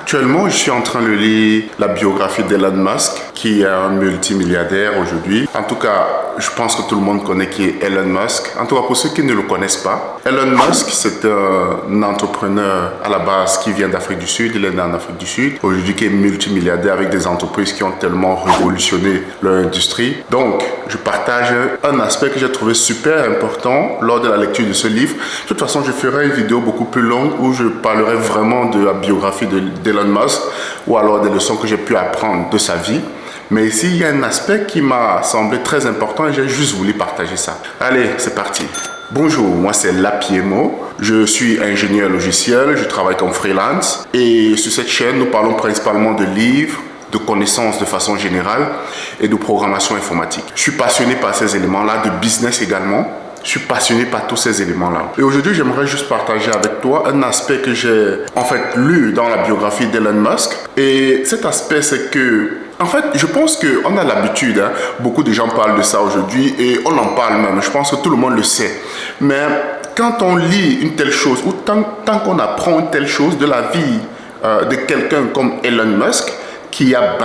Actuellement, je suis en train de lire la biographie d'Elon Musk, qui est un multimilliardaire aujourd'hui. En tout cas, je pense que tout le monde connaît qui est Elon Musk. En tout cas, pour ceux qui ne le connaissent pas, Elon Musk, c'est un entrepreneur à la base qui vient d'Afrique du Sud. Il est né en Afrique du Sud. Aujourd'hui, qui est multimilliardaire avec des entreprises qui ont tellement révolutionné leur industrie. Donc, je partage un aspect que j'ai trouvé super important lors de la lecture de ce livre. De toute façon, je ferai une vidéo beaucoup plus longue où je parlerai vraiment de la biographie d'Elon Musk ou alors des leçons que j'ai pu apprendre de sa vie. Mais ici, il y a un aspect qui m'a semblé très important et j'ai juste voulu partager ça. Allez, c'est parti. Bonjour, moi c'est Lapiemo. Je suis ingénieur logiciel, je travaille comme freelance. Et sur cette chaîne, nous parlons principalement de livres, de connaissances de façon générale et de programmation informatique. Je suis passionné par ces éléments-là, de business également. Je suis passionné par tous ces éléments-là. Et aujourd'hui, j'aimerais juste partager avec toi un aspect que j'ai en fait lu dans la biographie d'Elon Musk. Et cet aspect, c'est que, en fait, je pense qu'on a l'habitude, beaucoup de gens parlent de ça aujourd'hui et on en parle même. Je pense que tout le monde le sait. Mais quand on lit une telle chose ou tant qu'on apprend une telle chose de la vie de quelqu'un comme Elon Musk, qui a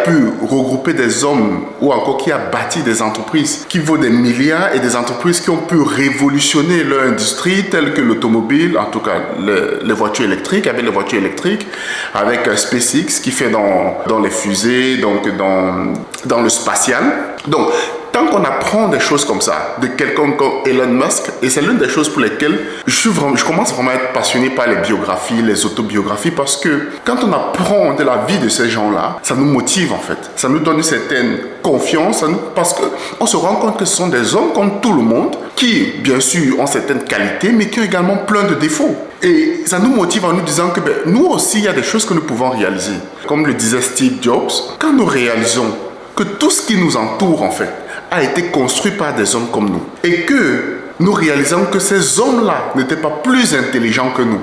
pu regrouper des hommes ou encore qui a bâti des entreprises qui vaut des milliards et des entreprises qui ont pu révolutionner leur industrie telle que l'automobile, en tout cas les voitures électriques, avec les voitures électriques, avec SpaceX qui fait dans les fusées, donc dans le spatial. Donc, tant qu'on apprend des choses comme ça, de quelqu'un comme Elon Musk, et c'est l'une des choses pour lesquelles je commence vraiment à être passionné par les biographies, les autobiographies, parce que quand on apprend de la vie de ces gens-là, ça nous motive en fait. Ça nous donne une certaine confiance, parce qu'on se rend compte que ce sont des hommes comme tout le monde, qui bien sûr ont certaines qualités, mais qui ont également plein de défauts. Et ça nous motive en nous disant que nous aussi, il y a des choses que nous pouvons réaliser. Comme le disait Steve Jobs, quand nous réalisons que tout ce qui nous entoure en fait, a été construit par des hommes comme nous. Et que nous réalisons que ces hommes-là n'étaient pas plus intelligents que nous.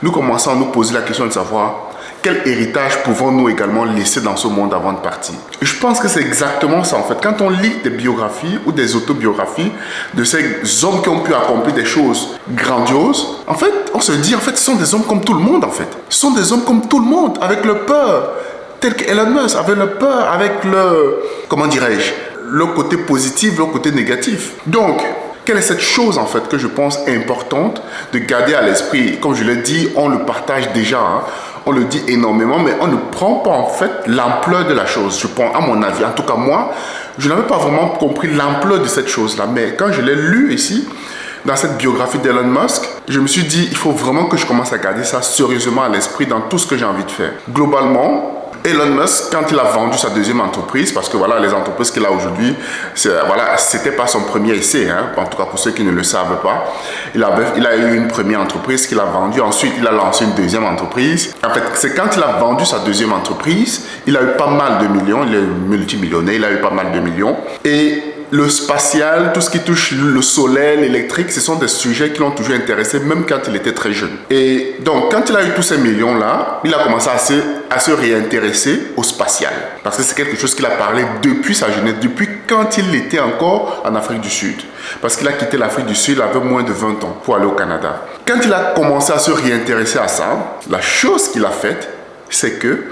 Nous commençons à nous poser la question de savoir quel héritage pouvons-nous également laisser dans ce monde avant de partir. Et je pense que c'est exactement ça en fait. Quand on lit des biographies ou des autobiographies de ces hommes qui ont pu accomplir des choses grandioses, en fait, on se dit en fait, ce sont des hommes comme tout le monde en fait. Ce sont des hommes comme tout le monde, avec leur peur. Tel qu'Elon Musk avait leur peur, avec le côté positif, le côté négatif. Donc, quelle est cette chose en fait que je pense importante de garder à l'esprit? Comme je l'ai dit, on le partage déjà, on le dit énormément, mais on ne prend pas en fait l'ampleur de la chose. Je pense, à mon avis, en tout cas moi, je n'avais pas vraiment compris l'ampleur de cette chose-là. Mais quand je l'ai lu ici, dans cette biographie d'Elon Musk, je me suis dit, il faut vraiment que je commence à garder ça sérieusement à l'esprit dans tout ce que j'ai envie de faire. Globalement, Elon Musk, quand il a vendu sa deuxième entreprise, parce que voilà, les entreprises qu'il a aujourd'hui, c'était pas son premier essai, en tout cas pour ceux qui ne le savent pas. Il a eu une première entreprise qu'il a vendue, ensuite il a lancé une deuxième entreprise. En fait, c'est quand il a vendu sa deuxième entreprise, il a eu pas mal de millions, il est multimillionnaire, il a eu pas mal de millions. Et le spatial, tout ce qui touche le soleil, l'électrique, ce sont des sujets qui l'ont toujours intéressé, même quand il était très jeune. Et donc, quand il a eu tous ces millions-là, il a commencé à se réintéresser au spatial. Parce que c'est quelque chose qu'il a parlé depuis sa jeunesse, depuis quand il était encore en Afrique du Sud. Parce qu'il a quitté l'Afrique du Sud, il avait moins de 20 ans pour aller au Canada. Quand il a commencé à se réintéresser à ça, la chose qu'il a faite, c'est que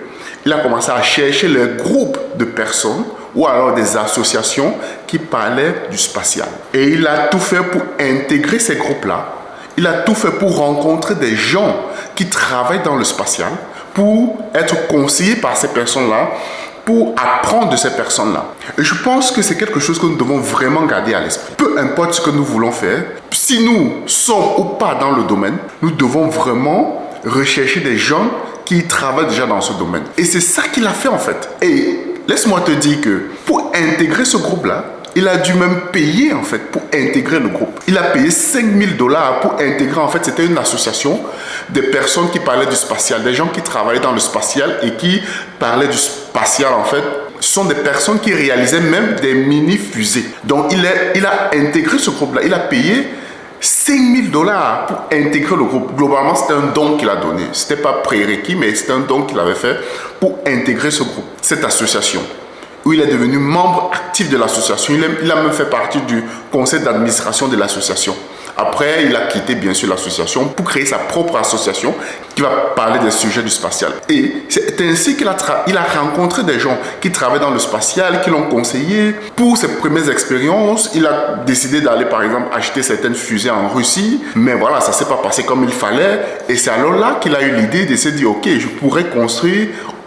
il a commencé à chercher les groupes de personnes ou alors des associations qui parlaient du spatial. Et il a tout fait pour intégrer ces groupes-là. Il a tout fait pour rencontrer des gens qui travaillent dans le spatial, pour être conseillé par ces personnes-là, pour apprendre de ces personnes-là. Et je pense que c'est quelque chose que nous devons vraiment garder à l'esprit. Peu importe ce que nous voulons faire, si nous sommes ou pas dans le domaine, nous devons vraiment rechercher des gens qui travaillent déjà dans ce domaine. Et c'est ça qu'il a fait en fait. Et laisse-moi te dire que pour intégrer ce groupe-là, il a dû même payer en fait pour intégrer le groupe. Il a payé $5 000 pour intégrer, en fait c'était une association de personnes qui parlaient du spatial, des gens qui travaillaient dans le spatial et qui parlaient du spatial en fait. Ce sont des personnes qui réalisaient même des mini-fusées. Donc il a intégré ce groupe-là, il a payé $5 000 pour intégrer le groupe. Globalement, c'était un don qu'il a donné. Ce n'était pas prérequis, mais c'était un don qu'il avait fait pour intégrer ce groupe, cette association, où il est devenu membre actif de l'association. Il a même fait partie du conseil d'administration de l'association. Après, il a quitté bien sûr l'association pour créer sa propre association qui va parler des sujets du spatial. Et c'est ainsi qu'il a rencontré des gens qui travaillent dans le spatial, qui l'ont conseillé. Pour ses premières expériences, il a décidé d'aller par exemple acheter certaines fusées en Russie. Mais voilà, ça ne s'est pas passé comme il fallait. Et c'est alors là qu'il a eu l'idée de se dire, ok,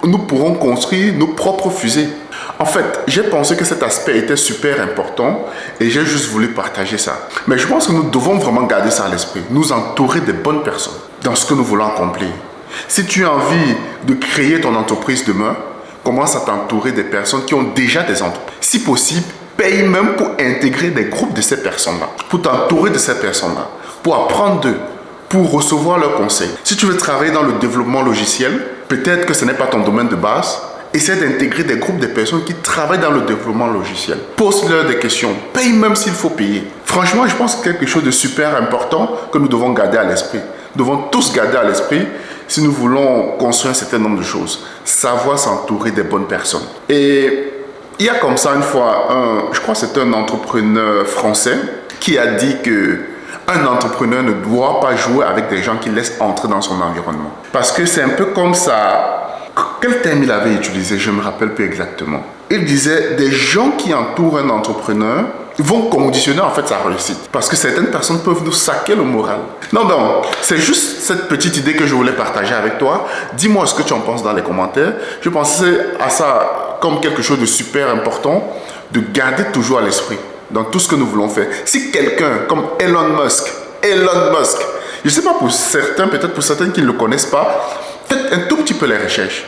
nous pourrons construire nos propres fusées. En fait, j'ai pensé que cet aspect était super important et j'ai juste voulu partager ça. Mais je pense que nous devons vraiment garder ça à l'esprit, nous entourer des bonnes personnes dans ce que nous voulons accomplir. Si tu as envie de créer ton entreprise demain, commence à t'entourer des personnes qui ont déjà des entreprises. Si possible, paye même pour intégrer des groupes de ces personnes-là, pour t'entourer de ces personnes-là, pour apprendre d'eux, pour recevoir leurs conseils. Si tu veux travailler dans le développement logiciel, peut-être que ce n'est pas ton domaine de base, essaie d'intégrer des groupes de personnes qui travaillent dans le développement logiciel. Pose-leur des questions. Paye même s'il faut payer. Franchement, je pense que c'est quelque chose de super important que nous devons garder à l'esprit. Nous devons tous garder à l'esprit si nous voulons construire un certain nombre de choses. Savoir s'entourer des bonnes personnes. Et il y a comme ça une fois, je crois que c'est un entrepreneur français qui a dit que un entrepreneur ne doit pas jouer avec des gens qui laissent entrer dans son environnement. Parce que c'est un peu comme ça. Quel terme il avait utilisé? Je ne me rappelle plus exactement. Il disait des gens qui entourent un entrepreneur vont conditionner en fait sa réussite. Parce que certaines personnes peuvent nous saquer le moral. Non, c'est juste cette petite idée que je voulais partager avec toi. Dis-moi ce que tu en penses dans les commentaires. Je pensais à ça comme quelque chose de super important, de garder toujours à l'esprit dans tout ce que nous voulons faire. Si quelqu'un comme Elon Musk, je ne sais pas pour certains, peut-être pour certains qui ne le connaissent pas, faites un tout petit peu les recherches.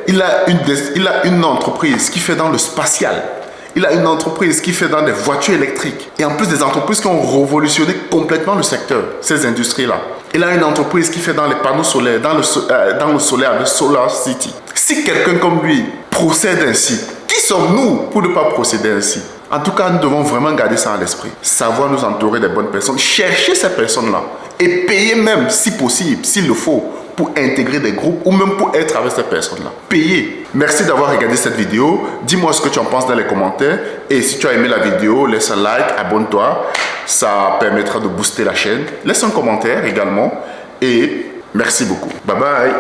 Il a une entreprise qui fait dans le spatial. Il a une entreprise qui fait dans des voitures électriques. Et en plus des entreprises qui ont révolutionné complètement le secteur, ces industries-là. Il a une entreprise qui fait dans les panneaux solaires, dans le solaire avec Solar City. Si quelqu'un comme lui procède ainsi, qui sommes-nous pour ne pas procéder ainsi? En tout cas, nous devons vraiment garder ça à l'esprit. Savoir nous entourer des bonnes personnes, chercher ces personnes-là et payer même, si possible, s'il le faut, pour intégrer des groupes ou même pour être avec ces personnes-là. Payer. Merci d'avoir regardé cette vidéo. Dis-moi ce que tu en penses dans les commentaires. Et si tu as aimé la vidéo, laisse un like, abonne-toi. Ça permettra de booster la chaîne. Laisse un commentaire également. Et merci beaucoup. Bye bye.